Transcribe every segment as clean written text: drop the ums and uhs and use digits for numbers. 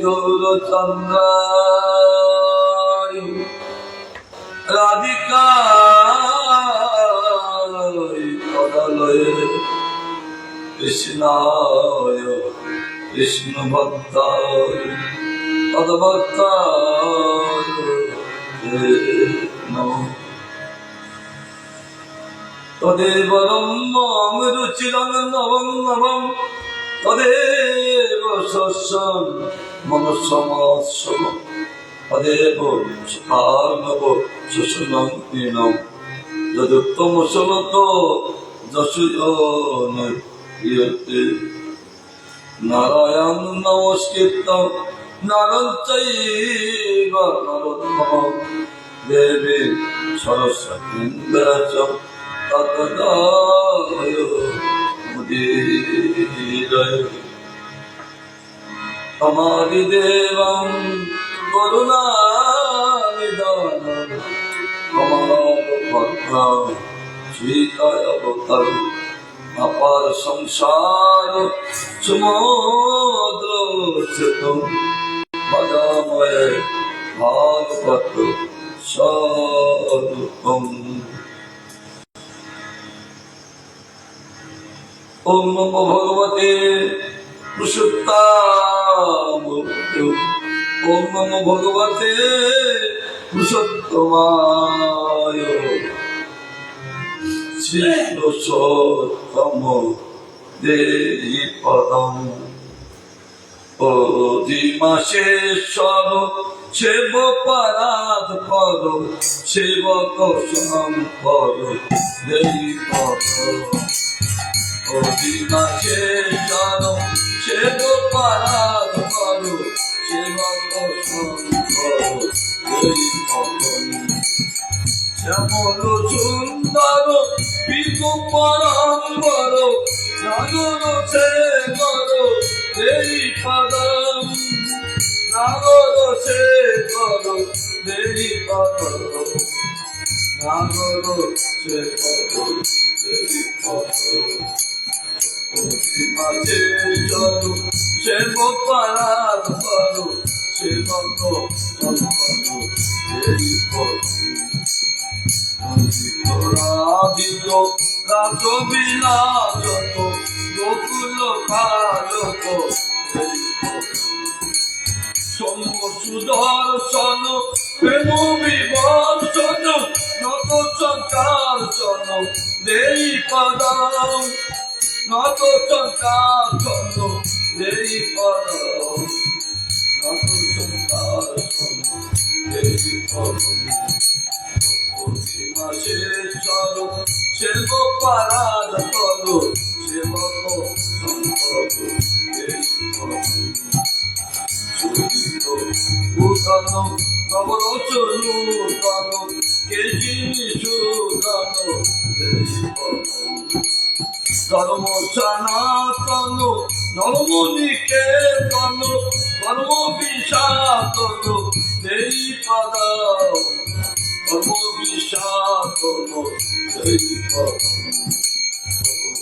গৌরচন্দ্রায় রাধিকায় পদালয়ে কৃষ্ণায় কৃষ্ণ ভক্তায় পদভক্তায় নমঃ। তদেব রম্যং রুচিরং নবং নবং তদেব শস্যং মনসমাস্যং তদেব সুখার্ণব সুষুণং হীনং যদুত্তম শ্লোক যশোজন ক্রিয়তে। নারায়ণ নমস্কৃত্য নরং চৈব নরোত্তমং দেবীং সরস্বতীং ব্যাসং তৎকায় মুদীরয়ে। তমাদিদেবং করুণানিধানং কমলাপত্রং শ্রীকায়বতরং অপার সংসার সমুদ্র ছেদং ভজামহে ভাগবত স্বরূপম। ওম নমো ভগবতে পুরুষোত্তমায়। ওম নমো ভগবতে পুরুষোত্তমায়। শ্রী পুরুষোত্তম দেহি পদম অধিমাশেশ্বর সেব পরাধ পদ সেবক শঙ্কর দেহি পদ। অধিমাশেশ্বর সেব পরাধ পদ সেবক শঙ্কর দেহি পদ। শ্যামল সুন্দর বিধু পরম্বর নাগর শেখর দেই পদম। নাগর শেখর দেই পদম। নাগর শেখর দেই পদম। অধিমাশেশ্বর সেব পরাধ পদ সেবক শঙ্কর দেই পদম। রাধিত রাসবিলাসত গোকুল পালক শম্ভ সুদর্শন প্রেম বিবর্ষণ নত চক্রার্চন দেই পদম। নত চক্রার্চন দেই পদম। নত চক্রার্চন দেই পদম। অধিমাশেশ্বর সেব পরাধ পদ সেবক শঙ্কর দেই পদম। সুদিত ভূষণ নবরচনূতন কেশিনী সুদন দেই পদম। ধর্ম সনাতন নবনিকেতন ধর্ম বিশাতন দেই পদম। ধর্ম বিশাতন দেই পদম।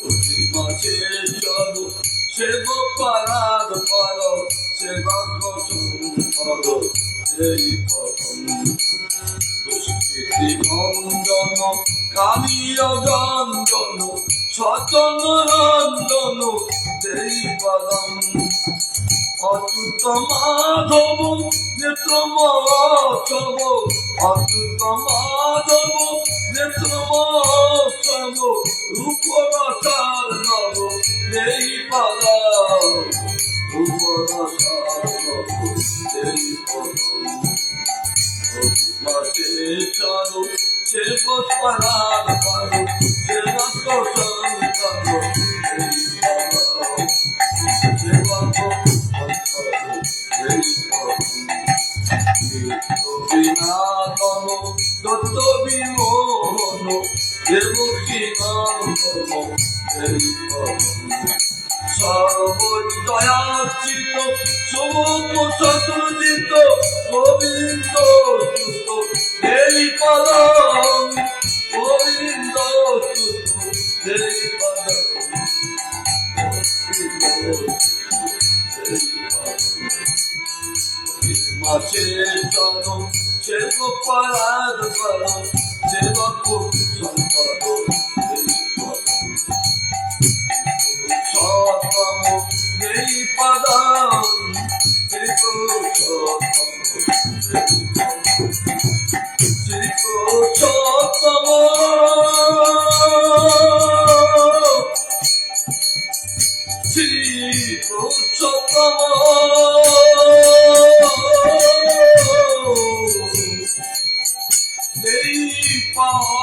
অধিমাশেশ্বর সেব পরাধ পদ সেবক শঙ্কর দেই পদম। দুষ্কৃতি ভঞ্জন কালীয় গঞ্জন সচন রঞ্জন দেই পদম। অচ্যুত মাধব নেত্র মহোৎসব অচ্যুত মাধব নেত্র মহোৎসব রূপ রসার নব দেই পদম। রূপ রসার নব দেই পদম। অধিমাশেশ্বর সেব পরাধ পদ সেবক শঙ্কর দেই পদম। সেবক বিনাতন দত্ত বিমোহন দেবকী নন্দন দেই পদম। সর্বদয়াচিত সমগ্র চতুর্দিত গোবিন্দ সুত দেই পদম। গোবিন্দ সুত দেই পদম। আছে চরণ সেবক পরাগ করো সেবক সম্পদ সতম এই পদম শ্রীপুরুষোত্তম শ্রীপুরুষোত্তম এই পদ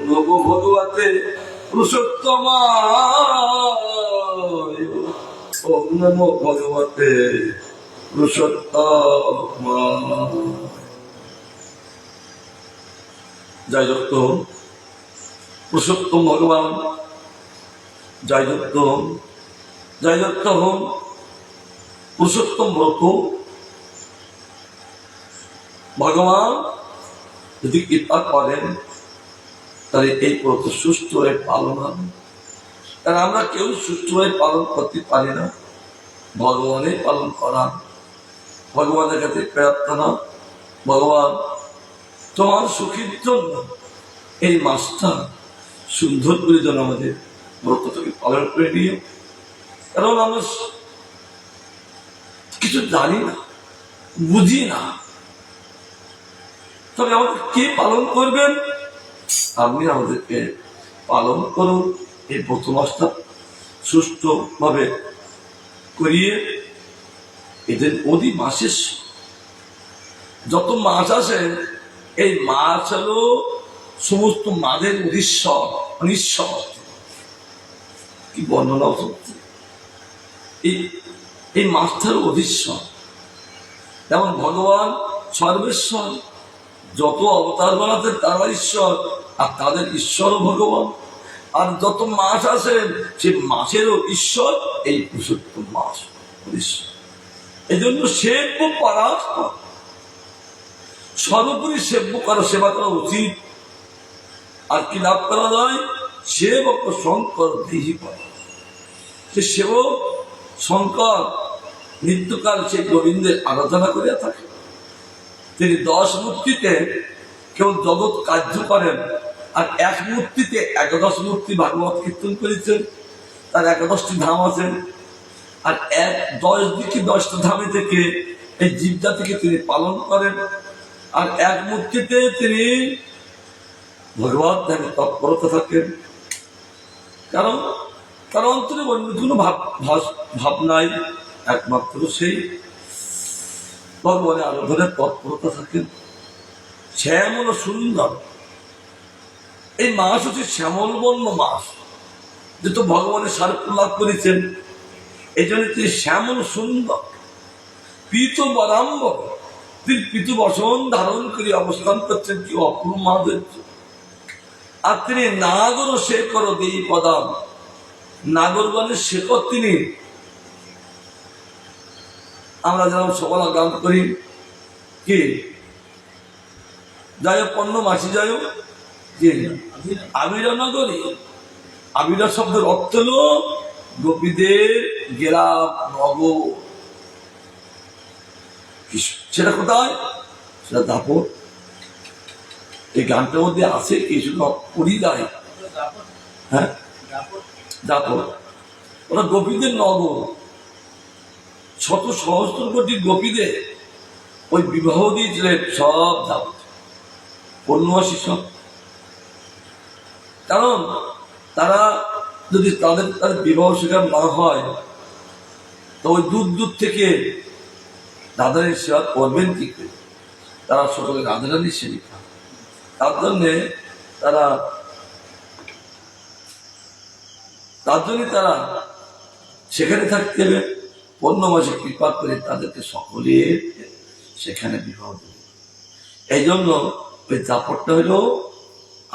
নমো ভগবতে পুরুষোত্তমায় ওম নমো ভগবতে পুরুষোত্তমায়। জয় যুক্ত পুরুষোত্তম ভগবান, জয় যুক্ত হোম পুরুষোত্তম ব্রত। ভগবান যদি কৃপা করেন তাহলে এই ব্রত সুষ্ঠু হয়ে পালন হবে। কারণ আমরা কেউ সুষ্ঠু হয়ে পালন করতে পারি না, ভগবানের পালন করা। ভগবানের কাছে প্রার্থনা, ভগবান তোমার সুখের জন্য এই মাসটা সুন্দর করে যেন আমাদের ব্রতটাকে পালন করে নিও। কারণ আমরা কিছু জানি না, বুঝি না, তবে আমাদের কে পালন করবেন? আপনি আমাদেরকে পালন করুন। এই ব্রত মাসটা সুষ্ঠুভাবে করিয়ে এদের অধি মাসের যত মাস আছে, এই মাস হলো সমস্ত মাদের অনিশ্বর কি বর্ণনা সত্যি। এই মাসটার অধীশ্বর, যেমন ভগবান সর্বেশ্বর, যত অবতার বানাতে তারা ঈশ্বর, আর তাদের ঈশ্বর ভগবান। আর যত মাস আছে সে মাসেরও ঈশ্বর এই পুরুষোত্তম মাস ঈশ্বর। এই জন্য সেব্য পরাৎপর, সর্বোপরি সেব্য করা, সেবা করা উচিত। আর কি লাভ করা যায়? সেবক শঙ্কর দেহি পড়া। সে সেবক শঙ্কর নিত্যকাল সে গোবিন্দের আরাধনা করিয়া থাকে। তিনি 10 মূর্তিতে কেউ জগৎ কার্য করেন, আর 1 মূর্তিতে 11 মূর্তি ভাগবত কীর্তন করেছেন। তার 11টি ধাম আছেন, আর 10 দিকে 10টা ধামে থেকে এই জীবজাতিকে তিনি পালন করেন। আর 1 মূর্তিতে তিনি ভগবত ধ্যানে তৎপরতা থাকেন। কারণ তার অন্তরে অন্য কোনো ভাব নাই, একমাত্র সেই ভগবানের আরাধনায় তৎপরতা থাকেন। শ্যামল সুন্দর এই মাস হচ্ছে শ্যামল বর্ণ মাস, যেহেতু ভগবানের সারূপ্য লাভ করেছেন, এই জন্য তিনি শ্যামল সুন্দর পীত বরাম্বর, তিনি পীত বসন ধারণ করে অবস্থান করছেন। কি অপূর্ব মাধুর্য! আর তিনি নাগর শেখর দেই পদাম, নাগরগণের শেখর তিনি। আমরা যেমন সকালে গান করি কি যাই পণ্য মাসি যায় কি আবিরা নগরী। আবিরা শব্দের অর্থ হল গোপীদের গেলাপ নগর। সেটা কোথায়? সেটা দাপট। এই গানটার মধ্যে আছে কিছু পরিদায়, হ্যাঁ দাপট। ওরা গোপীদের নগর, শত সহস্র কোটি গোপীদের ওই বিবাহ দিয়েছিলেন সব দাপট, পূর্ণমাসী সব। কারণ তারা যদি তাদের বিবাহ শিকার না হয়, তো ওই দূর থেকে রাধারানীর সেবা করবেন কি করে? তারা সকলে রাধারানীর সেবিকা। তার জন্যে তারা সেখানে থাকতে হবে। পূর্ণমাসে কৃপা করে তাদেরকে সকলের সেখানে বিবাহ দেবে। এই জন্য ওই দাপটটা হইল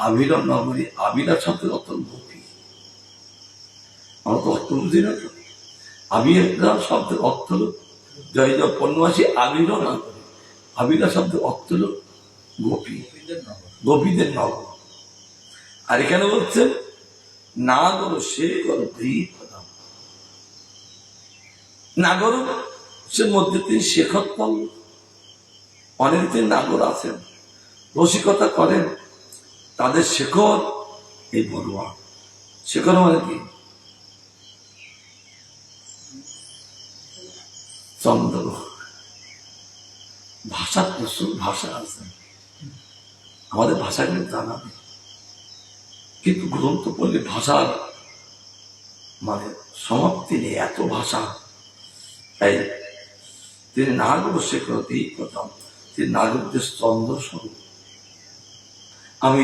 আবিরা নগরী। আবিরা শব্দের অর্থ গোপী। আমরা তো অর্থ বুঝি না তো। আবিরা শব্দের অর্থ হল জয় জয় পণ্যবাসী আবিরও না করে। আবিরা শব্দের অর্থ হল গোপী, গোপীদের নগর। আর এখানে বলছেন নাগর সে করো দ্বীপদাম, নাগর সে মধ্যে তিনি শেখর পড়ল। অনেকদিন নাগর আছেন, রসিকতা করেন, তাদের শেখর এই বড়ুয়া। শেখর মানে কি? চন্দ্র। ভাষা প্রচুর ভাষা আছে, আমাদের ভাষা কিন্তু জানা নেই, কিন্তু গ্রন্থ পড়লে ভাষার মানে সমাপ্তি নেই, এত ভাষা। তাই তিনি নাগর শেখর এই প্রথম, তিনি নাগরদের চন্দ্র স্বরূপ। আমি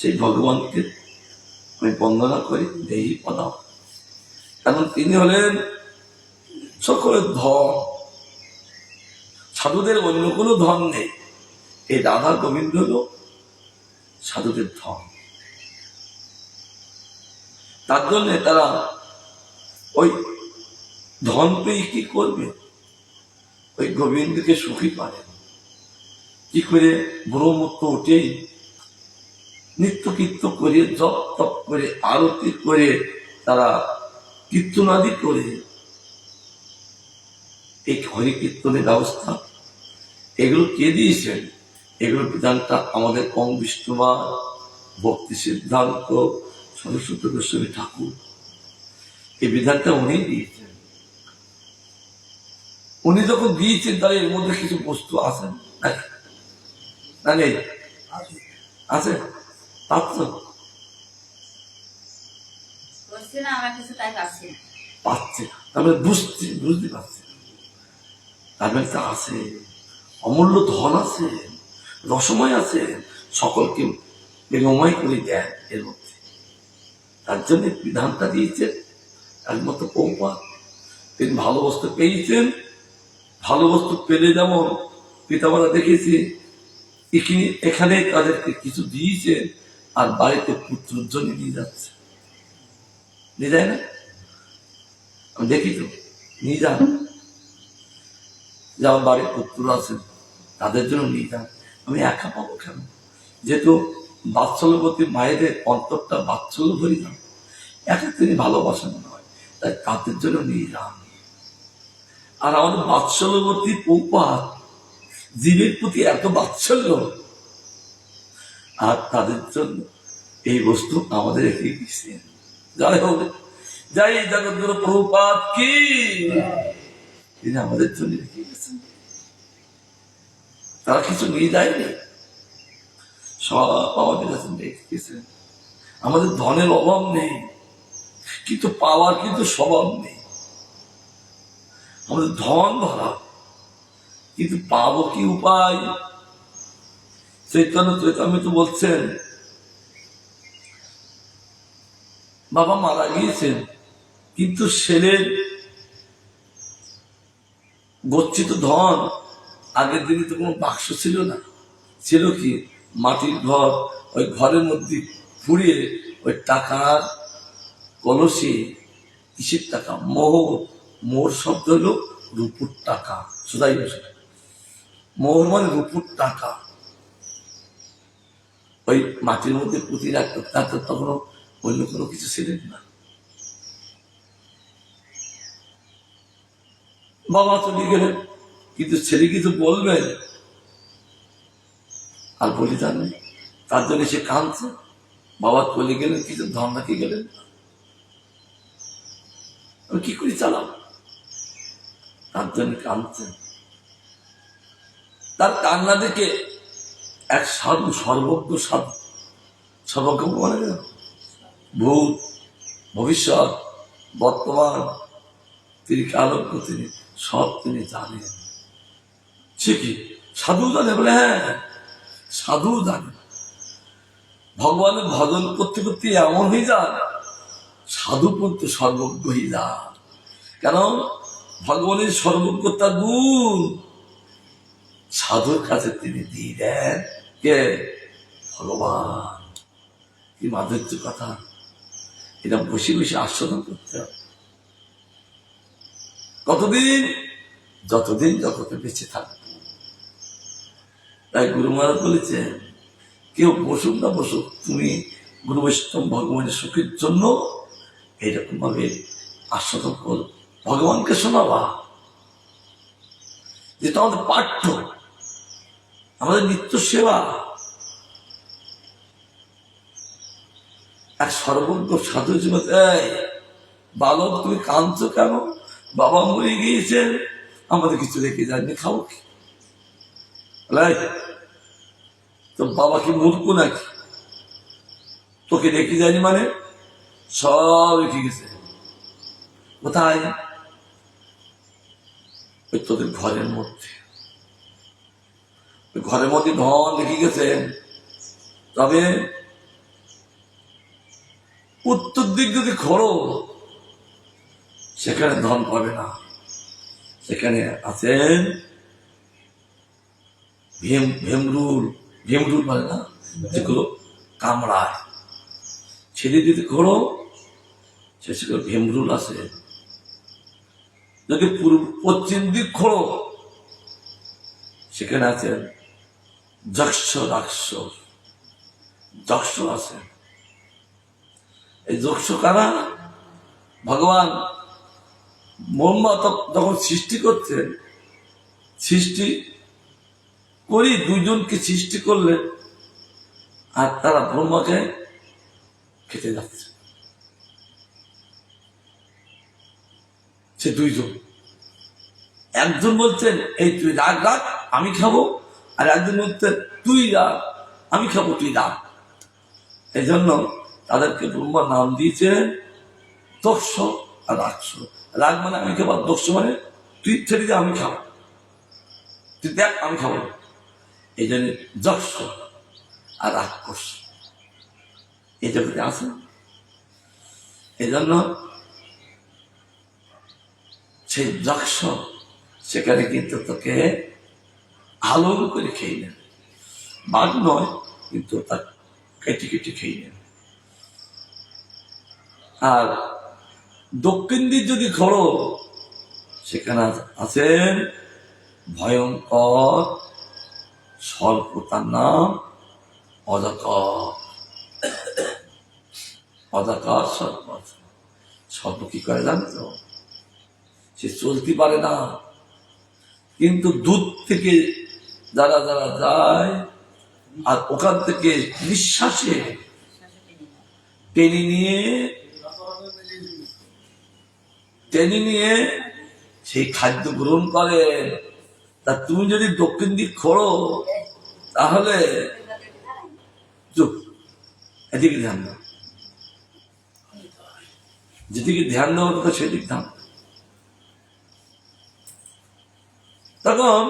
সেই ভগবানকে আমি বন্দনা করি দেহি পদাম, কারণ তিনি হলেন সকলের ধন। সাধুদের অন্য কোনো ধন নেই, এই রাধা গোবিন্দ হল সাধুদের ধন। তার জন্য তারা ওই ধন পেয়ে কি করবে? ওই গোবিন্দকে সুখী পারে কি করে? ব্রহ্মত্ব উঠেই নিত্য কীর্তন করে, জপ তপ করে, আরতি করে, তারা কীর্তনাদি করে এই হরি কীর্তনের ব্যবস্থা এগুলো কে দিয়েছেন? এগুলো বিধানটা আমাদের ওম বিষ্ণুবাদ ভক্তি সিদ্ধান্ত সরস্বতী গোস্বামী ঠাকুর, এই বিধানটা উনি দিয়েছেন। উনি যখন দিয়েছেন তাহলে এর মধ্যে কিছু বস্তু আছে না? নেই? আছে, পাচ্ছ পাচ্ছে, তারপরে বুঝতে পারছে, তারপরে তা আছে, অমূল্য ধন আছে, রসময় আছে, সকলকে বেগময় করে দেন এর মধ্যে। তার জন্য বিধানটা দিয়েছেন একমাত্র প্রভুপাদ। তিনি ভালো বস্তু পেয়েছেন, ভালো বস্তু পেলে যেমন পিতামাতা দেখেছি এখানে তাদেরকে কিছু দিয়েছেন, আর বাড়িতে পুত্রের জন্য নিয়ে যাচ্ছে, নিয়ে যায় না? আমি দেখি তো, নিয়ে যান, যেমন বাড়ির পুত্র আছেন তাদের জন্য নিয়ে যান। আমি একা পাবো কেন? যেহেতু বাৎসল্যবতী মায়েদের অন্তরটা বাৎসল্য ভরে যান, একা তিনি ভালোবাসেন নয়, তাই তাদের জন্য নিয়ে যান। আর আমাদের বাৎসল্যবতী প্রভুপাদ জীবের প্রতি এত বাৎসল্য, আর তাদের জন্য এই বস্তু আমাদের রেখে দিচ্ছেন। যাই হোক, যাই জগৎগুরু প্রভুপাদ কি, তিনি আমাদের জন্য রেখে গেছেন। তারা কিছু নিয়ে যায়নি, সব আমাদের কাছে রেখে গেছেন। আমাদের ধনের অভাব নেই, কিন্তু পাওয়ার কিন্তু স্বভাব নেই। আমাদের ধন ভরা, কিন্তু পাবো কি উপায়? চৈতন্য চৈতন্য বলছেন, বাবা মারা গিয়েছেন, কিন্তু ছেলের গচ্ছিত ধন, আগের দিনে তো কোনো বাক্স ছিল না, ছিল কি মাটির ঘর, ওই ঘরের মধ্যে ফুরিয়ে ওই টাকার কলসি, কিসের টাকা? মোহর শব্দ হলো রূপুর টাকা, সুদাই বসে মোহর মানে রূপুর টাকা, ওই মাটির মধ্যে পুঁতি রাখতো। তাতে তখন অন্য কোনো কিছু ছিলেন না। বাবা চলে গেলেন, কিন্তু ছেলে কিছু বলবেন আর বলি জানেন, তার জন্য সে কাঁদছে। বাবা চলে গেলেন, কিছু ধন রাখি গেলেন, আমি কি করে চালাম? তার জন্য কাঁদছেন। তার কান্না দেখে এক সাধু, সর্বজ্ঞ সাধু, সর্বজ্ঞ মানে ভূত ভবিষ্যৎ বর্তমান, তিনি কালজ্ঞ, তিনি সব তিনি জানেন। সে কি সাধু জানে? বলে হ্যাঁ, সাধু জানে। ভগবানের ভজন করতে করতে এমন হয়ে যান, সাধু পর্যন্ত সর্বজ্ঞ হয়ে যান। কেন? ভগবানের সর্বজ্ঞতা গুণ সাধুর কাছে তিনি দিয়ে দেন। কে? ভগবান। কি মাধুর্য কথা! এটা বসে বসে আস্বাদন করতে হবে। কতদিন? যতদিন জগতে বেঁচে থাকবে। তাই গুরু মহারাজ বলেছে, কেউ বসুক না বসুক, তুমি গুরু বৈষ্ণব ভগবানের সুখের জন্য এইরকম ভাবে আস্বাদন কর, ভগবানকে শোনাবা, যেটা আমাদের পাঠ্য, আমাদের নিত্য সেবা। এক সর্বজ্ঞ সাধু ছিল, এই বালক তুমি কাঁদছো কেন? বাবা মরে গিয়েছেন, আমাদের কিছু রেখে যায়নি, খাও কি? তো বাবা কি মূর্খ নাকি? তোকে রেখে যায়নি মানে? সব রেখে গেছে। কোথায়? ওই তোদের ঘরের মধ্যে। ঘরের মধ্যে ধন রেখে গেছেন, তবে উত্তর দিক যদি খোড়ো, সেখানে ধন পাবে না। সেখানে আছেন ভেমরুল মানে না, যেগুলো কামড়ায়, ছেলে যদি খোড়ো, সেগুলো ভেমরুল আছে। যদি পশ্চিম দিক খোড়ো, সেখানে আছেন যক্ষ রাক্ষস, যক্ষ আছে। এই যক্ষ কারা? ভগবান ব্রহ্মা যখন সৃষ্টি করছেন, সৃষ্টি করি দুইজনকে সৃষ্টি করলেন, আর তারা ব্রহ্মাকে খেতে যাচ্ছে। সে দুইজন, একজন বলছেন এই তুই রাগ রাগ আমি খাবো, আর একজন বলছেন তুই রাগ আমি খাবো, তুই রাগ। এই জন্য তাদেরকে ব্রহ্মা নাম দিয়েছেন দক্ষ আর রাক্ষস। রাগ মানে আমি খাবো, দক্ষ মানে তুই ছেড়ে দিয়ে আমি খাবো, তুই দেখ আমি খাবো। এই জন্য যক্ষ আর রাক্ষস এই জগতে আছে। এই জন্য সেই যক্ষ সেখানে কিন্তু তোকে আলম করে খেয়ে নেন, বাঘ নয় কিন্তু তার কেটে কেটে খেয়ে নেন। আর দক্ষিণ দিক যদি খোড়ো, সেখানে আছেন ভয়ঙ্কর সর্প, তার নাম অজাকার। অজাকার সর্প। সর্প কি করে জানো তো? সে চলতে পারে না, কিন্তু দূর থেকে যারা যারা যায়, আর ওখান থেকে নিঃশ্বাসে টেনে নিয়ে সেই খাদ্য গ্রহণ করে। তা তুমি যদি দক্ষিণ দিক খোড়ো, তাহলে চুপ, এদিকে ধ্যান দাও, যেদিকে ধ্যান দেওয়া তো সেদিক ধ্যান। তখন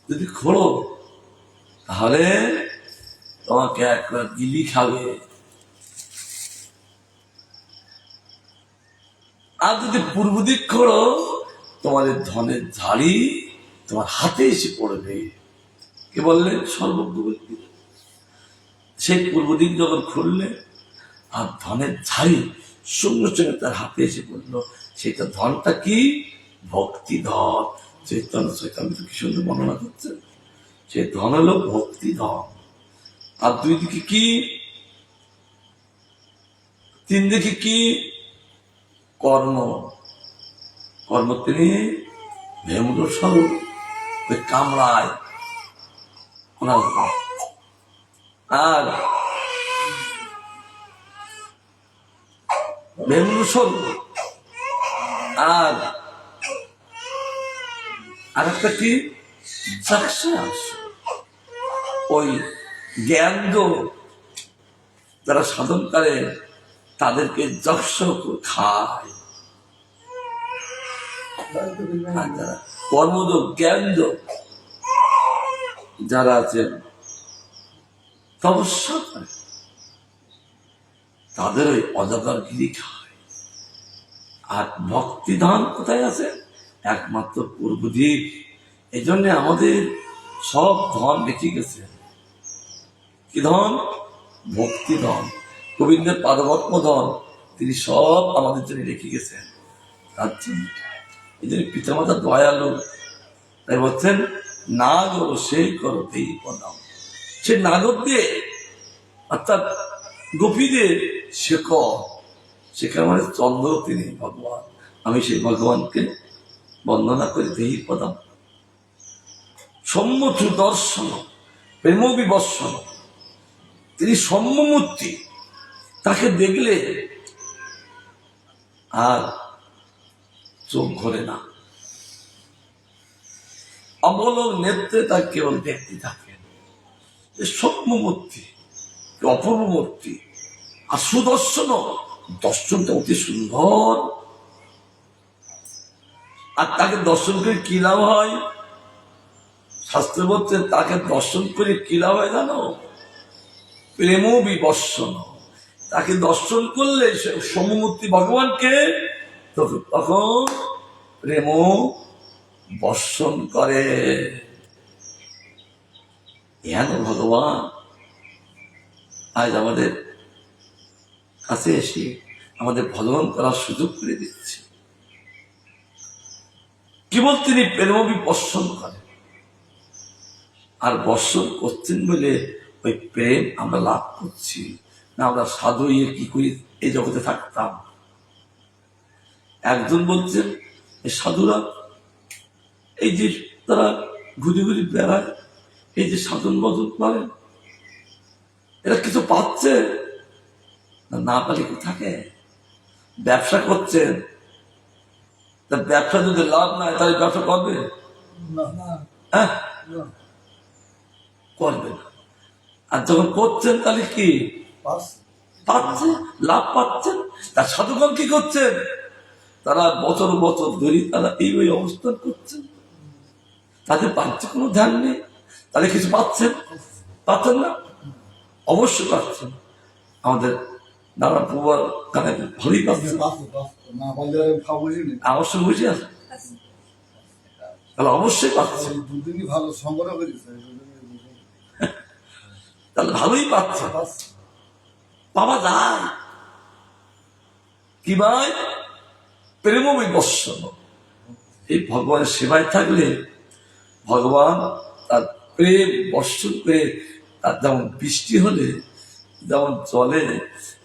যদি খোড়ো, তাহলে তোমাকে একটা গিলি খাবে। আর যদি পূর্ব দিক খোড়ো, তোমাদের ধনের ঝাড়ি তোমার হাতে এসে পড়বে। কে বললেন? সর্বজ্ঞ ব্যক্তি। সেই পূর্ব দিক যখন খুললে, আর ধনের ঝাড়ি সঙ্গে সঙ্গে তার হাতে এসে পড়লো। সেটা ধনটা কি? ভক্তি ধন। চৈতন্য কি সুন্দর বর্ণনা করছে। সেই ধন হলো ভক্তি ধন। আর দুই দিকে কি? তিন দিকে কি? কর্ম। কর্ম তিনি ভেমরুল স্বরূপ, ওই কামড়ায়। আর ভেমরুল স্বরূপ, আর একটা কি? ওই জ্ঞান যারা সাধন করে, তাদেরকে যক্ষ খায়। কর্মযোগ জ্ঞানযোগ যারা আছেন, তপস্যা করে, তাদের ওই অজাগার গিরি খায়। আর ভক্তিধান কোথায় আছে? একমাত্র পূর্ব দিক। এই জন্য আমাদের সব ধন বেঁচে গেছে। কি ধন? ভক্তি ধন। গোবিন্দের পাদপদ্ম ধন তিনি সব আমাদের জন্য রেখে গেছেন। তার জন্য এই জন্য পিতামাতা দয়ালু, তাই বলছেন নাগর সেই করো এই পদাম, সে নাগর দিয়ে অর্থাৎ গোপীদের শেখা মানে চন্দ্র তিনি ভগবান। আমি সেই ভগবানকে বন্দনা করি দেহি পদাম। সম্যচু দর্শন প্রেম বিবর্ষণ, তিনি সম্যমূর্তি, তাকে দেখলে আর চোখ ঘোরে না, অবলক নেত্রে তার কেবল দেখতে থাকেন। সম্যমূর্তি, অপূর্ব মূর্তি। আর সুদর্শন, দর্শনটা অতি সুন্দর। আর তাকে দর্শন করে কি লাভ হয়? শাস্ত্র বলছেন তাকে দর্শন করে কি লাভ হয় জানো? প্রেম বিবর্ষণ। তাকে দর্শন করলে সমমূর্তি ভগবানকে তখন প্রেম বর্ষণ করে। হেন ভগবান আজ আমাদের কাছে এসে আমাদের ভগবান করার সুযোগ করে দিচ্ছে। কেবল তিনি প্রেম বিবর্ষণ করেন, আর বর্ষণ করছেন বলে ওই প্রেম আমরা লাভ করছি না। আমরা সাধু ইয়ে কি করি এই জগতে থাকতাম। একজন বলছেন এই সাধুরা এই যে তারা ঘুরে ঘুরে বেড়ায়, এই যে সাধন বদল করে, এরা কিছু পাচ্ছে না, পালে কি থাকে? ব্যবসা করছেন, তা ব্যবসা যদি লাভ না হয় তাহলে ব্যবসা করবে? হ্যাঁ, করবে না। আর যখন করছেন তাহলে কি পাচ্ছে? লাভ পাচ্ছেন। তার সাধুগণ কি করছেন? তারা বছর বছর ধরে তারা এই ওই অবস্থান করছেন, তাদের পাচ্ছে কোনো ধ্যান নেই। তাহলে কিছু পাচ্ছেন? পাচ্ছেন না? অবশ্যই পাচ্ছেন। আমাদের দাদা পুবার কানে ভালোই পাচ্ছেন, অবশ্যই বুঝে আছে, তাহলে অবশ্যই পাচ্ছেন, তাহলে ভালোই পাচ্ছে। পাওয়া যায় কি ভাই? প্রেম বিবর্ষণ। এই ভগবানের সেবায় থাকলে ভগবান তার প্রেম বর্ষণ করে, তার যেমন বৃষ্টি হলে যেমন জলে,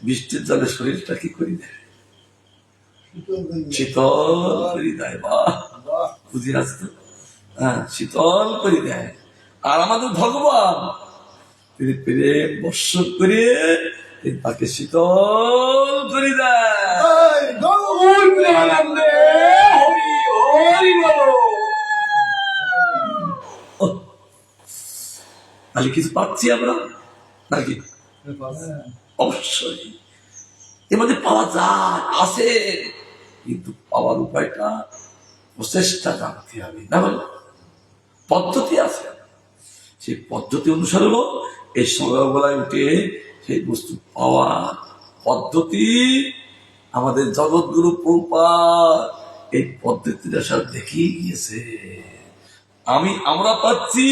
বৃষ্টির জলে শরীরটা কি করে দেয়? শীতল করে দেয়। বাহ, বুঝে আসতো? হ্যাঁ, শীতল করে দেয়। আর আমাদের ভগবান তিনি প্রেম বর্ষণ করে তাকে শীতল করে দেয়। তাহলে কিছু পাচ্ছি আমরা নাকি? অবশ্যই এর মধ্যে পাওয়া যায়, আসে, কিন্তু পাওয়ার উপায়টা প্রচেষ্টা জানতে হবে। না বলে পদ্ধতি আছে, সেই পদ্ধতি অনুসারে হলো এই সকালবেলায় উঠে সেই বস্তু পাওয়ার পদ্ধতি। আমাদের জগৎগুরু প্রভুপাদ এই পদ্ধতিটা সব দেখিয়ে গিয়েছে। আমরা পাচ্ছি,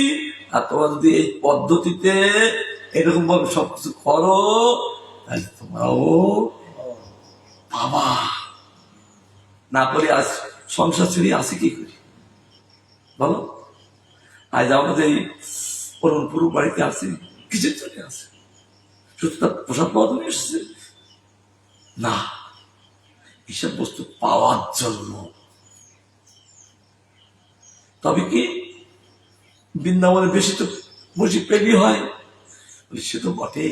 আর তোমরা যদি এই পদ্ধতিতে এরকম ভাবে সবকিছু করো তাহলে তোমরাও পাবা। না করে আজ সংসার ছেড়ে আসি কি করি বলো? আজ আমাদের এই পুরো বাড়িতে আসে কিসের জন্য আসে? শুধু তার প্রসাদ পাওয়া জন্য এসছে না, এইসব বস্তু পাওয়ার জন্য। তবে কি বৃন্দাবনে বেশি তো বসে পেলি হয়, সে তো বটে,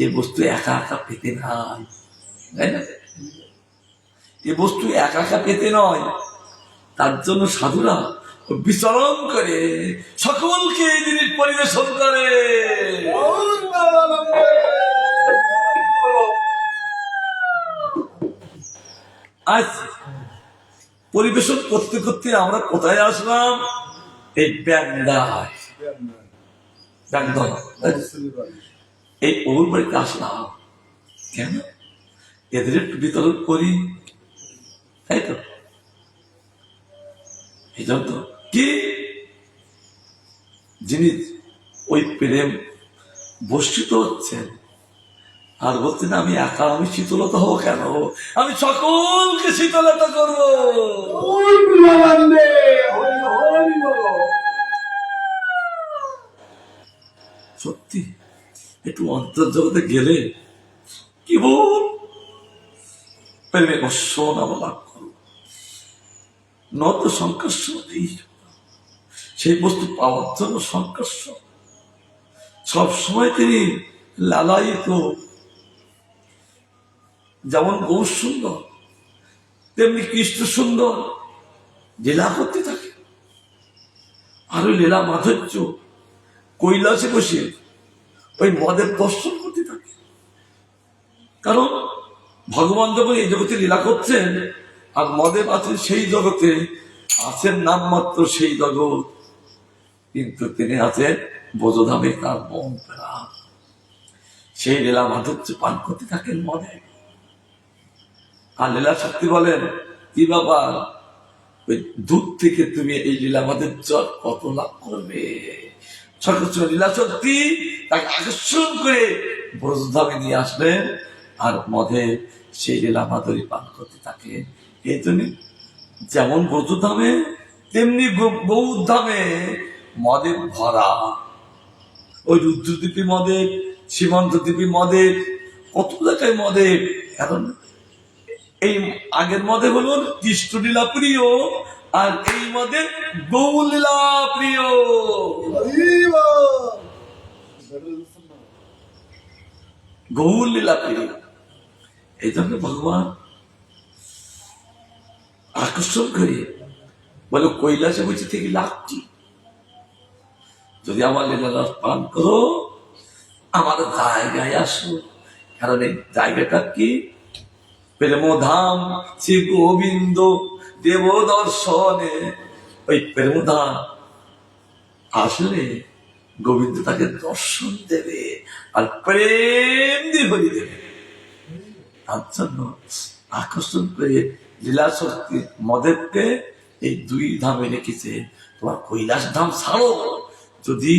এ বস্তু একা একা পেতে নাই, তাই না? এ বস্তু একা একা পেতে নয়, তার জন্য সাধুরা বিচরণ করে সকলকে এই জিনিস পরিবেশন করে। আজ পরিবেশন করতে করতে আমরা কোথায় আসলাম? এই ব্যাংদায়, এই ওর বাড়িতে আসলাম। কেন? এদের একটু বিতরণ করি, তাই তো। এই জন্য কি যিনি ওই প্রেম বর্ষিত হচ্ছেন, আর বলছেন আমি একা, আমি শীতলতা হবো কেন, আমি সকলকে শীতলতা করবো। সত্যি একটু অন্তর্জগতে গেলে কি বল প্রেমে বস্য নাম লাভ করো, নত সংঘর্ষ সেই বস্তু পাওয়ার জন্য সংঘর্ষ। সবসময় তিনি লালায়িত, যেমন গৌর সুন্দর তেমনি কৃষ্ণ সুন্দর লীলা করতে থাকে। আর ওই লীলা মাধুর্য কৈলাসে বসে ওই মদের দর্শন করতে থাকে। কারণ ভগবান যখন এই জগতে লীলা করছেন আর মদের আছেন সেই জগতে, আছেন নামমাত্র সেই জগৎ, কিন্তু তিনি আছেন বোধধামে তার মন ফেরা। সেই লীলা মাধুর্য পান করতে থাকেন মনে। আর লীলা শক্তি বলেন কি ব্যাপার, ওই দূর থেকে তুমি এই লীলা মাধুর্য কত লাভ করবে। সর্বোচ্চ লীলা শক্তি তাকে আকর্ষণ করে ব্রজধামে নিয়ে আসলেন আর মধে সেই লীলা মাধুরী পান করতে থাকে। এই জন্য যেমন ব্রজধামে তেমনি গৌরধামে মদে ভরা। ওই রুদ্রদ্বীপী মদের, সীমান্ত দ্বীপী মদের, কত জায়গায় মদের। কারণ এই আগের মদে হলো কৃষ্ণলীলা প্রিয়, আর এই মদে গৌরলীলা প্রিয়। গৌরলীলা প্রিয়, এই জন্য ভগবান আকর্ষণ করে বলে কৈলাসে বসে থেকে লাভটি, যদি আমার লীলা পান করো আমার জায়গায় আসো। কারণ এই জায়গাটা কি, প্রেমধাম শ্রী গোবিন্দ দেব দর্শনে। ওই প্রেমধাম আসলে গোবিন্দ তাকে দর্শন দেবে আর প্রেম দিয়ে ভরিয়ে দেবে। তার জন্য আকর্ষণ করে লীলা শক্তি মদেরকে এই দুই ধামে রেখেছে। তোমার কৈলাস ধাম ছাড়ো, যদি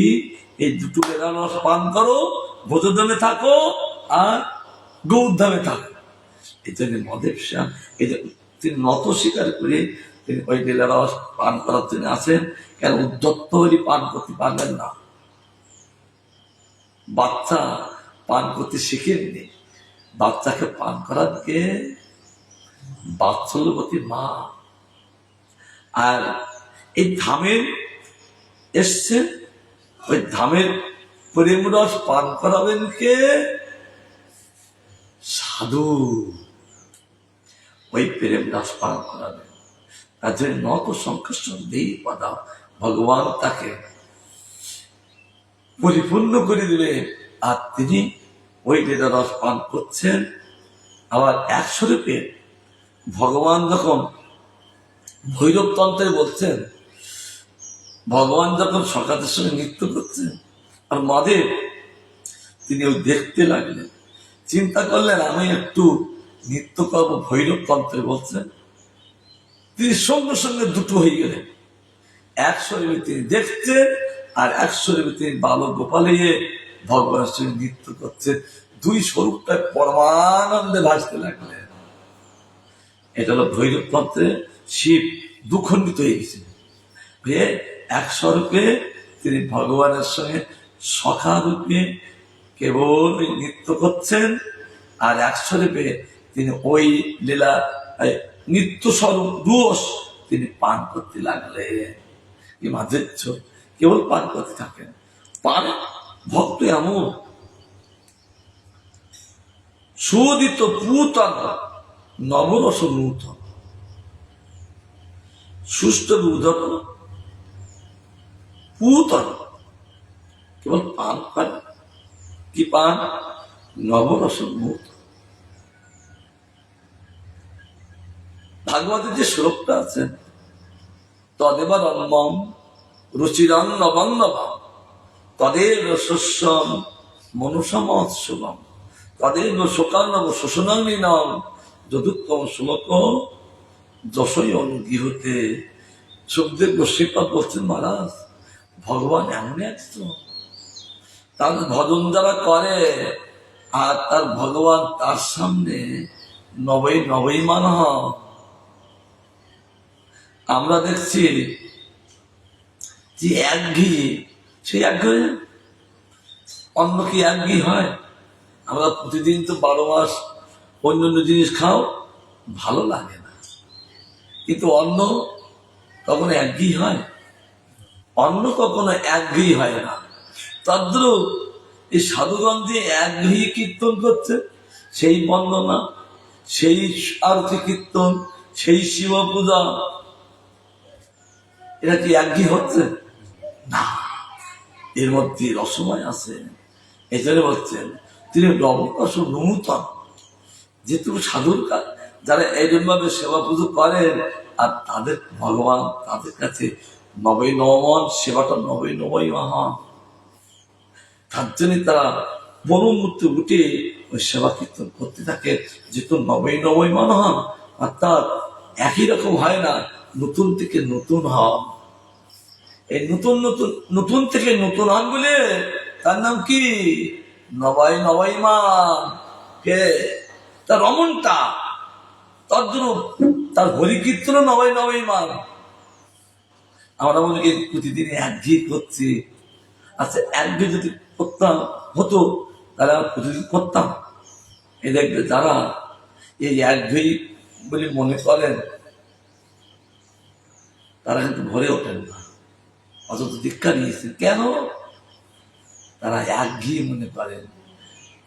এই দুটো লীলা রস পান করো, ব্রজধামে থাকো আর গৌরধামে থাকো। এই জন্য মদের এই যে তিনি নত স্বীকার করে তিনি ওই লীলা রস পান করার জন্য আছেন। কেন উদ্যত্ত হলে পান করতে পারবেন না। বাচ্চা পান করতে শিখেননি, বাচ্চাকে পান করাকে বাৎসল্যবতী মা। আর এই ধামের এসছেন, ওই ধামের প্রেম রস পান করাবেন কে, সাধু। ওই প্রেম রস পান করাবেন, তার জন্য নত সংকষ্ট দেই পাদা ভগবান তাকে পরিপূর্ণ করে দিবে। আর তিনি ওই লীলা রস পান করছেন। আবার একস্বরূপে ভগবান যখন ভৈরব তন্ত্রে বলছেন, ভগবান যখন সকালের সঙ্গে নৃত্য করছেন আর মাদের তিনি ওই দেখতে লাগলেন, চিন্তা করলেন আমি একটু নৃত্য করবো। ভৈরব তন্ত্রে বলছেন, তিনি সঙ্গে সঙ্গে দুটো হয়ে গেলেন। এক শরীরে তিনি দেখছেন আর এক শরীরে তিনি বালক গোপাল হয়ে ভগবানের সঙ্গে নৃত্য করছেন। দুই স্বরূপটা পরমানন্দে ভাসতে লাগলেন। এটা হলো ভৈরব তন্ত্রে শিব দুখণ্ডিত হয়ে গেছে। এক স্বরূপে তিনি ভগবানের সঙ্গে সখা রূপে কেবল ওই নৃত্য করছেন, আর এক স্বরূপে তিনি ওই লীলা নিত্য স্বরূপ রস তিনি পান করতে লাগলেন। কি মাধুর্য, কেবল পান করতে থাকেন। পান ভক্ত এমন সুদিত পুতন নবরস নূতন, সুস্থ উদক পুতন, কেবল পান পান। কি পান, নবরস নূতন। ভাগবতের যে শ্লোকটা আছে, তদেবা রম্যম রুচিরং নবং নবম তদের শস্যম মনুষমৎসবম তদেব শোকান্নব শোষণাঙ্গিনম যদুত্তম শ্লোক যশই অনুগৃহতে। সুখদেব গোস্বীপাদ বলছেন, মহারাজ ভগবান এমন একজন, তার ভজন যারা করে আর তার ভগবান তার সামনে নবই নবই মান হন। আমরা দেখছি যে একঘেয়ে, সেই একঘেয়ে অন্য কি একঘেয়ে হয়? আমরা প্রতিদিন তো 12 মাস অন্য অন্য জিনিস খাও, ভালো লাগে না, কিন্তু অন্য কখনো একঘেয়ে হয়? অন্য কখনো একঘেয়ে হয় না। তদ্রূপ এই সাধুগণ যে একঘেয়ে কীর্তন করছে, সেই বন্দনা, সেই আরতি কীর্তন, সেই শিব পূজা, এটা কি একঘেয়ে হচ্ছে না? এর মধ্যে রসময় আছে। এই জন্য বলছেন তিনি নবরস নূতন। যেটুকু সাধুর কাজ, যারা এইরকমভাবে সেবা পুজো করেন, আর তাদের ভগবান তাদের কাছে নবই নবমান, সেবাটা নবই নবই মহান। তার জন্য তারা মনোমূর্তি উঠে ওই সেবা কীর্তন করতে থাকে, যেহেতু নবই নবই মহান, অর্থাৎ একই রকম হয় না, নতুন থেকে নতুন হন। এই নতুন নতুন নতুন থেকে নতুন হন বলে তার নাম কি নবাই নবাই মান। কে? তার রমনটা তদ্রূপ, তার হরিকীর্তন নবাই নবাই মান। আমরা মনে করি প্রতিদিন একঘেয়ে করছি। আচ্ছা, একঘেয়ে যদি করতাম হতো তাহলে আমরা প্রতিদিন করতাম। এই দেখবে যারা এই একঘেয়ে বলে মনে করেন, তারা কিন্তু ভরে ওঠেন না, অযথ দীক্ষা নিয়েছেন। কেন? তারা একঘেয়ে মনে করেন।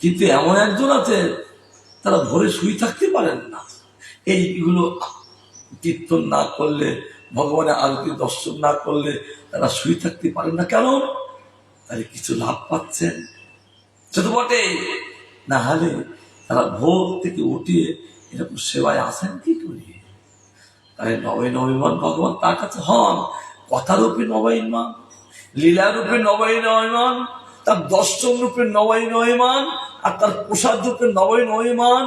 কিন্তু এমন একজন আছে, তারা ভরে শুয়ে থাকতে পারেন না। এইগুলো কীর্তন না করলে, ভগবানের আরতি দর্শন না করলে তারা শুয়ে থাকতে পারেন না। কেন? তাহলে কিছু লাভ পাচ্ছেন, সেটা বটে। না হলে তারা ভোর থেকে উঠিয়ে এরকম সেবায় আসেন কি করি? তাই নবী নবীমান ভগবান তার কাছে হন। কথারূপে নবায়মান, লীলারূপে নবাই নয়মান, তার দর্শন রূপে নবাই নয়মান, আর তার প্রসাদ রূপে নবাই নয়মান,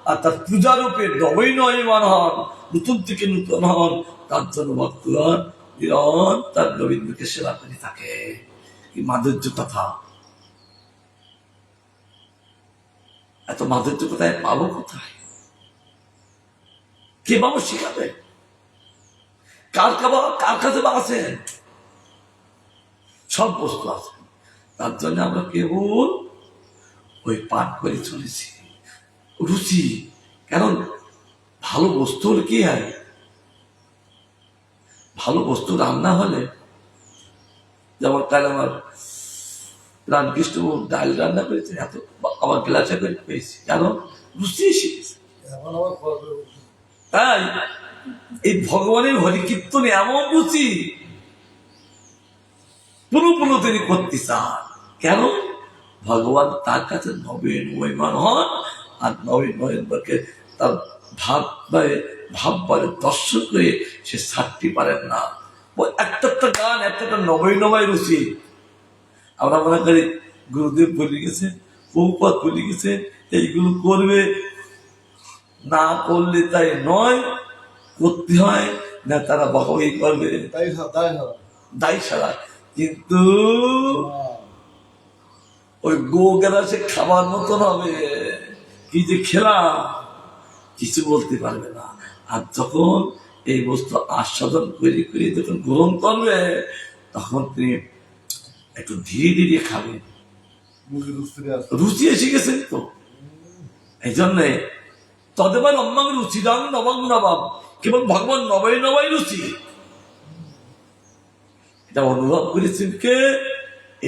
আর তার পূজা রূপে নবাই নয়মান হন। নতুন থেকে নতুন হন। তার জন্য ভক্তগণ তার গোবিন্দকে সেবা করে থাকে। কি মাধুর্য কথা! এত মাধুর্য কোথায় পাবো? কোথায়? কে বাবু শিখাবে? কার কাছে বা আছেন? সব বস্তু আছে। তার জন্য আমরা কেবল ওই পাঠ করে চলেছি। রুচি, কারণ ভালো বস্তু হলে কি হয়? ভালো বস্তু রান্না হলে, যেমন কাল আমার রামকৃষ্ণ ডাল রান্না করেছে, এত আমার গ্লাসে করে পেয়েছি, কেন? রুচি শিখেছে। তাই এই ভগবানের হরিকীর্তনে এমন রুচি পুরো তিনি করতে চান। কেন? ভগবান তার কাছে নবীন নবীমান হন, আর নবীন নবীনকে তার ভাব দর্শন করে সে ছাড়তে পারেন না। একটা গান, একটা নবী নবাই রুচি। আমরা মনে করি গুরুদেব বলে গেছে, বহুপদ বলে গেছে, এইগুলো করবে, না করলে তাই নয়, করতে হয় না, তারা বকাবকি করবে, দায়ী ছাড়া। কিন্তু ওই গো গ্রাসে খাবার মতন হবে, কি যে খেলা, কিছু বলতে পারবে না। আর যখন এই বস্তু আস্বাদন করে করে যখন গ্রহণ করবে, তখন তিনি একটু ধীরে ধীরে খাবে। রুচি এসে গেছেন তো, এই জন্যে তদেবার অম্মাং রুচিরাং নবাং নবাব, কেবল ভগবান নবাই নবাই রুচি। এটা অনুভব করেছেন কে?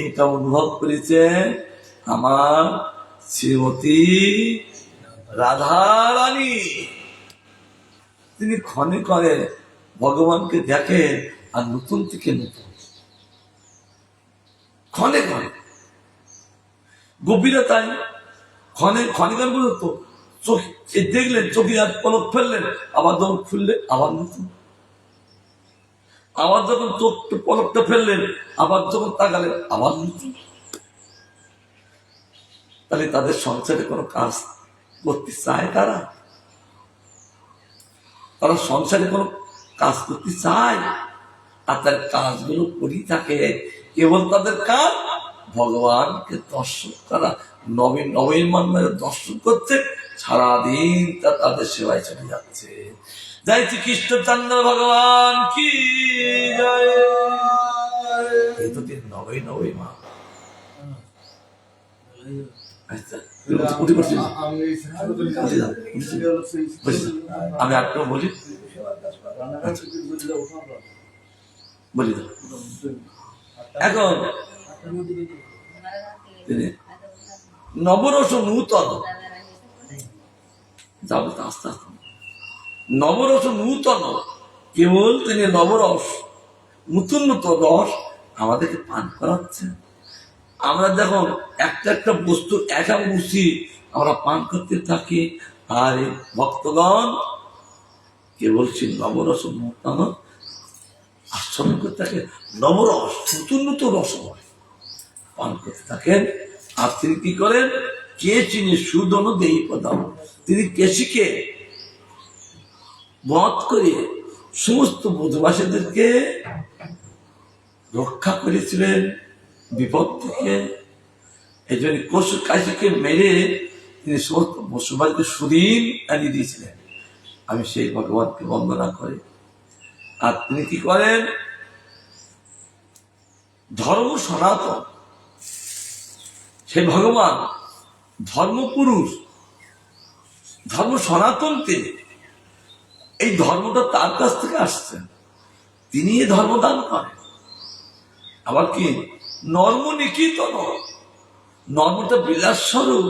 এটা অনুভব করেছেন আমার শ্রীমতী রাধা রানী। তিনি ক্ষণে ক্ষণে ভগবানকে দেখেন, আর নতুন থেকে নতুন, ক্ষণে ক্ষণে গভীরতায় ক্ষণে ক্ষণিকার বলতো চোখ দেখলেন, চোখে আর পলক ফেললেন, আবার যখন খুললেন আবার নতুন, আবার যখন চোখ পলকটা ফেললেন, আবার যখন তাকালেন আবার নতুন। তাহলে তাদের সংসারে কোনো কাজ করতে চায়? তারা সংসারে কোনো কাজ করতে চায়? আর তার কাজগুলো করি থাকে, কেবল তাদের কাজ ভগবানকে দর্শন করা, নবীন নবীন মান্যের দর্শন করছে, সারাদিন তাদের সেবায় চলে যাচ্ছে। জয় শ্রী কৃষ্ণচন্দ্র ভগবান কি জয়। এই তো দিন নবীন নবীন মা। আচ্ছা আমি আর বলি বলি এখন নবরস নূতন যাবো আস্তে আস্তে। নবরস নূতন, কেবল তিনি নবরস, নতুন নতুন রস আমাদেরকে পান করাচ্ছেন। আমরা যখন একটা একটা বস্তু একা বসি আমরা পান করতে থাকি, আর ভক্তগণ কেবল সেই নবরস নূতন আশ্রম করতে থাকে, নবরস নতুন নতুন রসময় পান করতে থাকেন। আর তিনি কি করেন, কে চিনি সুদন দেই পদাম, তিনি কেশিকে বধ করে সমস্ত ব্রজবাসীদেরকে রক্ষা করেছিলেন বিপদ থেকে। এই জন্য কাশীকে মেরে তিনি সমস্ত বসুবাসীকে সুদিন আনিয়ে দিয়েছিলেন। আমি সেই ভগবানকে বন্দনা করি। আর তিনি কি করেন, ধর্ম সনাতন, সেই ভগবান ধর্মপুরুষ, ধর্ম সনাতন তিনি। এই ধর্মটা তার কাছ থেকে আসছে, তিনি এই ধর্ম দান করেন। আবার কি নর্ম নিকেতন, নর্মটা বিলাস স্বরূপ,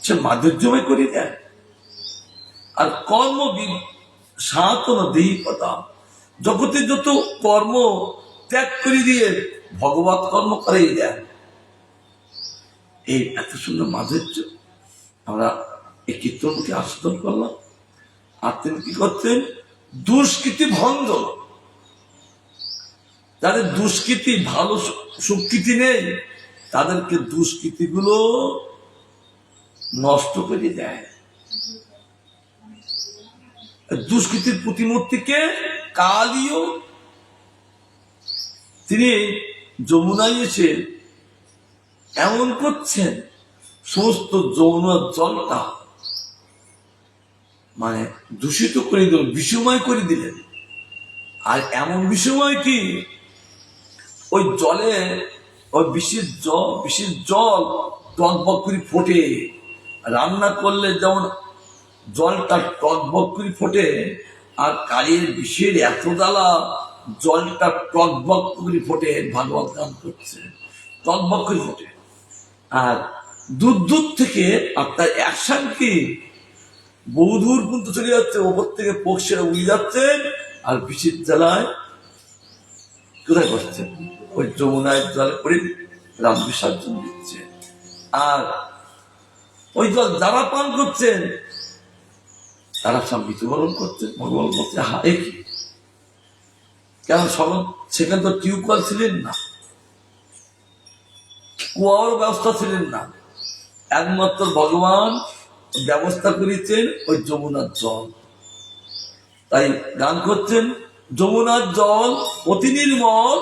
সে মাধুর্যময় করে দেয়। আর কর্ম সাতন দেই কথা, জগতে যত কর্ম ত্যাগ করে দিয়ে ভগবত কর্ম করেই দেয়। এই এত সুন্দর মাধুর্য আমরা এই কীর্তনকে আস্বাদন করলাম। আর তিনি কি করতেন, দুষ্কৃতি ভঞ্জ, যাদের দুষ্কৃতি ভালো সুকৃতি নেই তাদেরকে দুষ্কৃতিগুলো নষ্ট করে দেয়। দুষ্কৃতির প্রতিমূর্তিকে কালিও তিনি যমুনায় এসে এমন করছেন, সমস্ত যমুনার জলটা মানে দূষিত করে দিলেন, বিষময় করে দিলেন। আর এমন বিষময় কি, ওই জলে ওই বিষের জল টকবক করে ফোটে। রান্না করলে যেমন জলটা টকবক করে ফোটে, আর কালির বিষের এত জ্বালা জলটা টকবক করে ফোটে। ভাগবত গান করছে, টকবক করে ফোটে। আর দূর দূর থেকে আপনার অ্যাকশন কি, বহুদূর পর্যন্ত চলে যাচ্ছে, ওপর থেকে পক্ষীরা উড়ে যাচ্ছেন, আর বিষের জ্বালায় কোথায় বসছে, ওই যমুনায় জলে পড়ে রাম বিসর্জন দিচ্ছে। আর ওই জল যারা পান করছেন তারা সব মৃত্যুবরণ করছেন। ভগবান বলছে হায় কি, কেন সেখানে তো টিউবওয়েল ছিলেন না, কুয়ার ব্যবস্থা ছিলেন না, একমাত্র ভগবান ব্যবস্থা করেছেন ওই যমুনার জল। তাই গান করছেন, যমুনার জল অতি নির্মল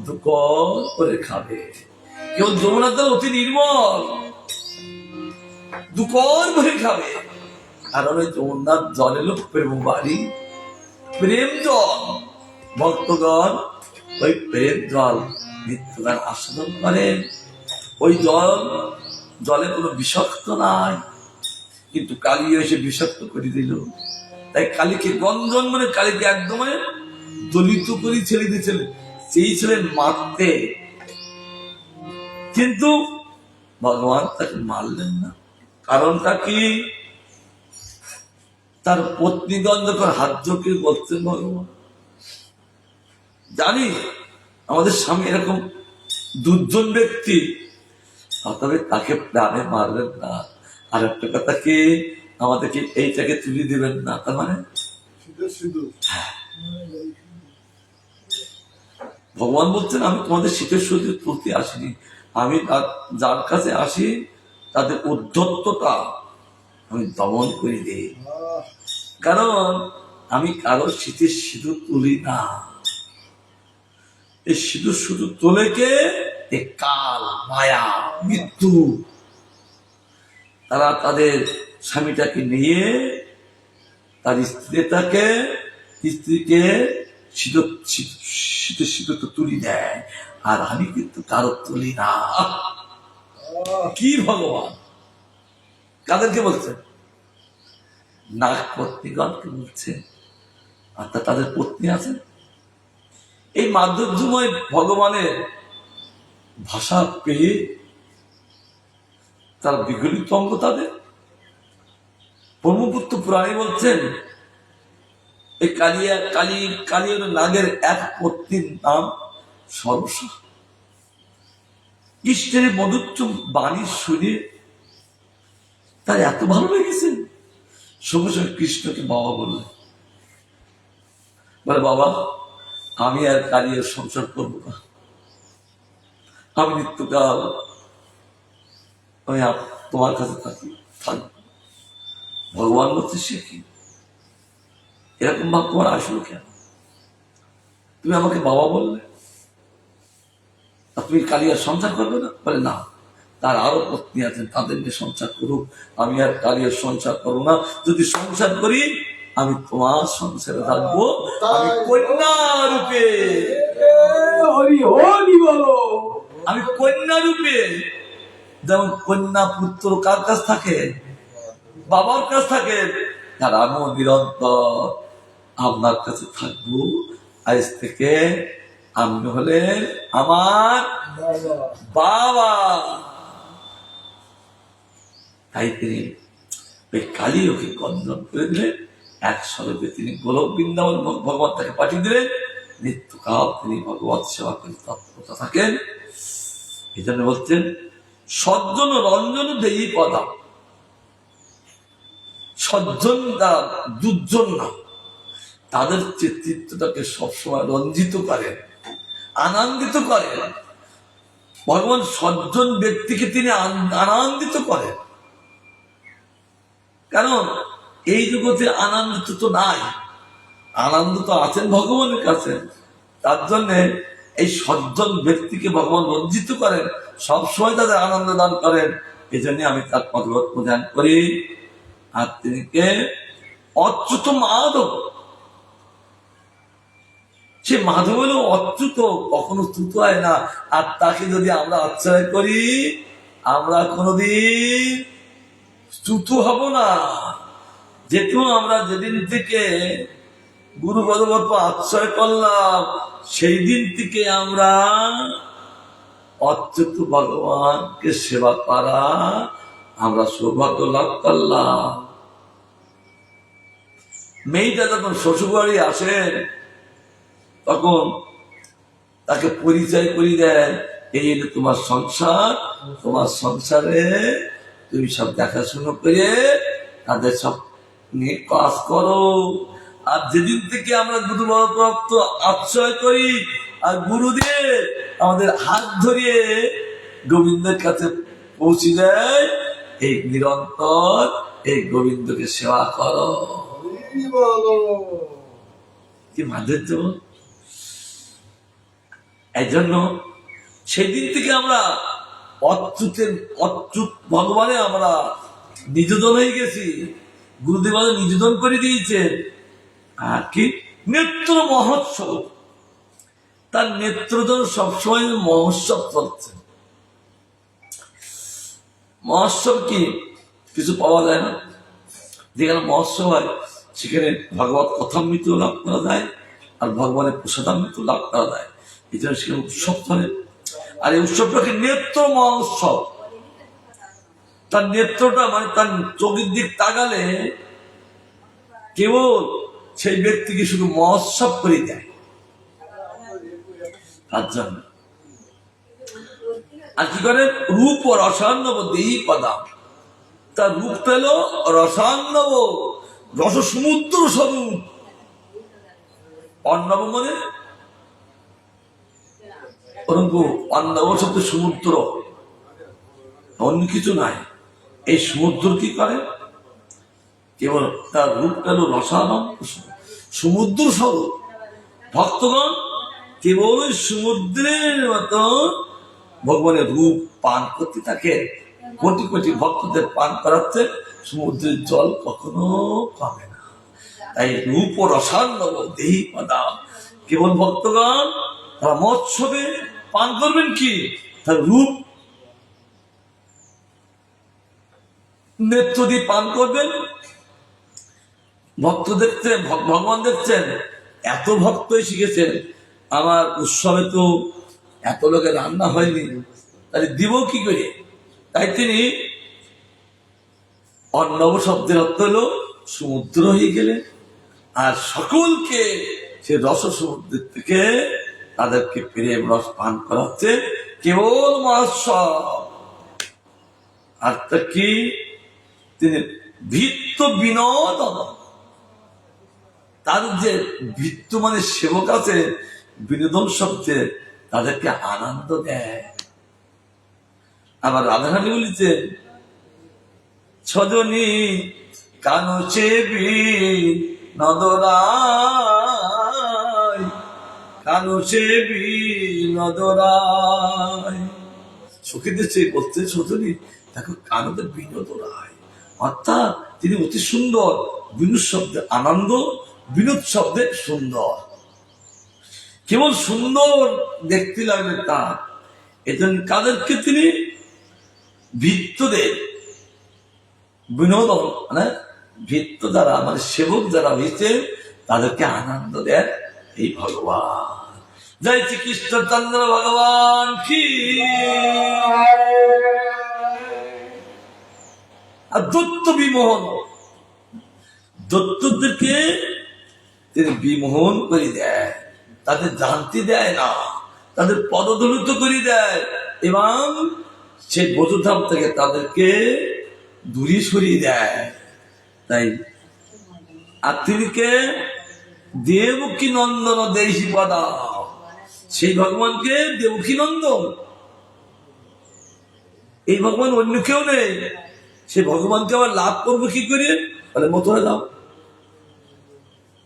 দুকর করে খাবে। কেবল যমুনার জল অতি নির্মল, দুকর করে খাবে। কারণ ওই যমুনার জল এলো প্রেম বাড়ি, প্রেম জল। ভক্তগণ ওই প্রেম জল নিত্যগান আস্বাদন করেন। ওই জলে কোনো বিষাক্ত নাই, কিন্তু কালী এসে বিষাক্ত করে দিল। তাই কালীকে গঞ্জন মানে কালীকে একদম দলিত করে ছেড়ে দিয়েছিলেন, সেই ছিলেন মারতে, কিন্তু ভগবান তাকে মারলেন না। কারণটা কি, তার পত্নীগণ যখন হাত জোকে বলছেন ভগবান জানি আমাদের স্বামী এরকম দুর্জন ব্যক্তি, তবে তাকে প্রাণে মারবেন না। আর একটা কথা কি, আমাদেরকে এইটাকে তুলে দিবেন না, তার মানে ভগবান বলছেন আমি তোমাদের শীতের শরীর তুলতে আসিনি, আমি যার কাছে আসি তাদের উদ্ধত্ততা আমি দমন করে দিই। কারণ আমি কারো শীতের সিঁদুর তুলি না। এই সিঁদুর শুধু তোলে কে, এই কাল, মায়া, মৃত্যু, তারা তাদের স্বামীটাকে নিয়ে তার স্ত্রীকে শীত তুলি দেয়, আর আমি কিন্তু কারো তুলি না। কি ভগবান! কাদেরকে বলছেন? নাগ পত্নীগণকে বলছে, আর তাদের পত্নী আছেন। এই মাধুর্যময় ভগবানের ভাষা পেয়ে তার বিগলিত অঙ্গ তাদের। ব্রহ্মপুত্র পুরাণে বলছেন, এই কালী নাগের এক পত্নীর নাম সরসা। কৃষ্ণের মধুচ্চ বাণী শুনে তার এত ভালো লেগেছে, সঙ্গে সঙ্গে কৃষ্ণকে বাবা বললেন, বলে বাবা, আমি আর কালিয়ার সংসার করবো না, আমি নিত্যকাল তোমার কাছে থাকবো। ভগবান বলছে, সে কি এরকম ভাব তোমার আসলো কেন? তুমি আমাকে বাবা বললে, আর তুমি কালিয়ার সংসার করবে না? বলে না, তার আরো পত্নী আছেন, তাদের নিয়ে সংসার করুক, আমি আর কালিয়ার সংসার করবো না। যদি সংসার করি, আমি তোমার সংসারে থাকবো, আমি কন্যা রূপে। আমি কন্যা রূপে, যেমন কন্যা পুত্র কার কাছ থাকে? বাবার কাছ থাকে। আর আমিও নিরন্তর আপনার কাছে থাকবো। আজ থেকে আপনি হলেন আমার বাবা। তাই তিনি ওই কালী ওকে গন্ধন করে দিলেন, এক স্বরূপে তিনি গোলক বৃন্দাবন ভগবান তাকে পাঠিয়ে দিলেন। নিত্যকাল তিনি ভগবত সেবা করে তৎপরতা থাকেন। এই জন্য বলছেন, সজ্জন রঞ্জন দেই পদা। সজ্জন দুর্জন না, তাদের চিত্তটাকে সবসময় রঞ্জিত করেন, আনন্দিত করেন। ভগবান সজ্জন ব্যক্তিকে তিনি আনন্দিত করেন। কারণ এই জগতে আনন্দিত তো নাই, আনন্দ তো আছেন ভগবানের কাছে। তার জন্য এই সজ্জন ব্যক্তিকে ভগবান রঞ্জিত করেন, সবসময় তাদের আনন্দ দান করেন। এই জন্য আমি তার পদবত প্রদান করি। আর তিনি কে? অচ্যুত মাধব। সে মাধব হলো অচ্যুত, কখনো চ্যুত হয় না। আর তাকে যদি আমরা আশ্রয় করি, আমরা কোনদিন চ্যুত হব না। যেহেতু আমরা যেদিন থেকে গুরু পদবত আশ্রয় করলাম, সেই দিন থেকে আমরা অচ্যুত ভগবানকে সেবা করা আমরা সৌভাগ্য লাভ করলাম। মেয়েটা যখন শ্বশুরবাড়ি আসেন, তখন তাকে পরিচয় করি দেয়, এই হলো তোমার সংসার, তোমার সংসারে তুমি সব দেখাশুনো করে তাদের সব নিয়ে কাজ করো। আর যেদিন থেকে আমরা গুরুপ্রাপ্ত আশ্রয় করি, আর গুরুদেব আমাদের হাত ধরিয়ে গোবিন্দের কাছে পৌঁছে দেয়, এই নিরন্তর এই গোবিন্দকে সেবা করো। কি মাধুর্য! এই জন্য সেদিন থেকে আমরা অচ্যুত ভগবানে আমরা নিবেদন হয়ে গেছি। গুরুদেব নিবেদন করে দিয়েছেন। আর কি নেত্র মহোৎসব, তার নেত্রজন সবসময় মহোৎসব চলছে। মহোৎসব কি কিছু পাওয়া যায় না? যেখানে মহোৎসব হয় সেখানে ভগবত কথামৃত লাভ করা যায়, আর ভগবানের প্রসাদামৃত লাভ করা যায়। এই জন্য সেখানে উৎসব চলে। আর এই উৎসবটাকে নেত্র মহোৎসব। তার নেত্রটা মানে তার চোখের দিক তাকালে কেবল সেই ব্যক্তিকে শুধু মহোৎসব করে দেয়। তার জন্য আর কি করে? রূপ ও রসান্নব দেহি পদা। তার রূপ পেল রসান্নব, রস সমুদ্র স্বরূপ। অন্নব মানে অন্নব শব্দ সমুদ্র, অন্য কিছু নাই। এই সমুদ্র কি করে? কেবল তার রূপ পেল রসানব, সমুদ্র স্বরূপ। ভক্তগণ কেবল সমুদ্রের মতো ভগবানের রূপ পান করতে থাকে, কোটি কোটি ভক্তদের পান করাচ্ছে, সমুদ্রের জল কখনো কমে না। তাই রূপ ও রসান্নব দেহি পদা, কেবল ভক্তগণ তারা মৎসবে পান করবেন কি, তার রূপ নেত্র দিয়ে পান করবেন। ভক্ত দেখছেন, ভগবান দেখছেন এত ভক্তই শিখেছেন, আমার উৎসবে তো এত লোকের রান্না হয়নি, তাহলে দিব কি করে? তাই তিনি অর্ণব শব্দের অর্থ হলো সমুদ্র হয়ে গেলেন, আর সকলকে সে রস সমুদ্রের থেকে তাদেরকে প্রেম রস পান করাচ্ছে কেবল মহোৎসব। আর তা কি, তিনি ভিত্ত বিনোদন, তার যে ভিত্ত মানে সেবক আছে, বিনোদন শব্দে তাদেরকে আনন্দ দেয়। আবার রাধারানী বলিছে ছজনী কানু চেবি নদরায়, কানু চেবি নদরায়, সখীদের চেয়ে বলতে ছজনী দেখো কানুদের বিনোদ রায়, অর্থাৎ তিনি অতি সুন্দর। বিনোদ শব্দে আনন্দ, বিনোদ শব্দে সুন্দর, কেবল সুন্দর দেখতে লাগবে তার। এজন্য কাদেরকে তিনি ভিত্তদের বিনোদন, মানে ভিত্ত যারা মানে সেবক যারা হয়েছে তাদেরকে আনন্দ দেন এই ভগবান। জয় শ্রীকৃষ্ণচন্দ্র ভগবান কি। আর দত্ত বিমোহন, দত্তদেরকে তিনি বিমোহন করে দেয়, তাদের জানতে দেয় না, তাদের পদদলিত করে দেয়, এবং সে বধুধাম থেকে তাদেরকে দূরে সরিয়ে দেয়। তাই আর তিনিকে দেবকী নন্দন দেশি পদা, সেই ভগবানকে দেবকী নন্দন, এই ভগবান অন্য কেউ নেই। সে ভগবানকে আবার লাভ করবো কি করে? বলে মথুরা যাও,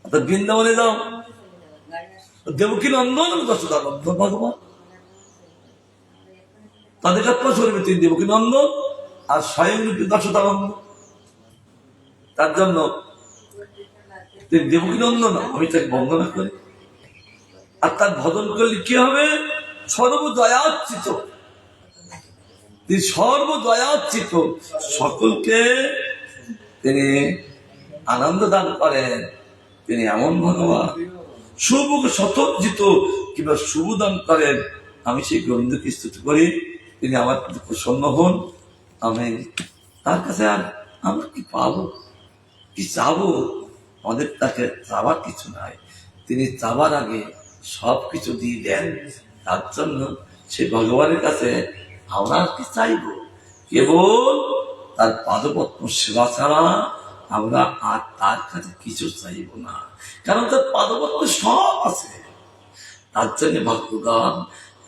অর্থাৎ বৃন্দাবনে যাও, দেবকী নন্দন যশোদানন্দন ভগবান, তাদের আত্মা শরীরে তিনি দেবকী নন্দন আর স্বয়ং রূপী যশোদানন্দ। তার জন্য তিনি দেবকী নন্দন, আমি তাকে বন্দনা করি। আর তার ভজন করলে কি হবে? সর্বদয়াচ্যুত, তিনি সর্বদয়াচ্যুত, সকলকে তিনি আনন্দ দান করেন। তিনি এমন ভগবান, শুভ শতজিত কিংবা শুভ দান করেন। আমি সেই গোবিন্দকে স্তুতি করি, তিনি আমার প্রতি প্রসন্ন হন। আমি তার কাছে আর আমরা কি পাবো, কি চাবো? আমাদের তাকে চাবার কিছু নাই, তিনি চাবার আগে সব কিছু দিয়ে দেন। তার জন্য সে ভগবানের কাছে আমরা কি চাইব? কেবল তার পাদপদ্ম সেবা ছাড়া আমরা আর তার কাছে কিছু চাইব না, কারণ তার পাদপদ্ম সব আছে। তার জন্য ভক্তগণ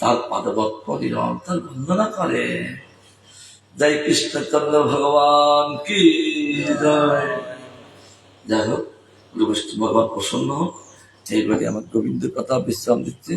তার পাদপদ্ম নিরন্তর বন্দনা করে। জয় কৃষ্ণচন্দ্র ভগবান কি জয়। যাই হোক, ভগবান প্রসন্ন হোক। এইবারে আমার গোবিন্দের কথা বিশ্রাম দিচ্ছে।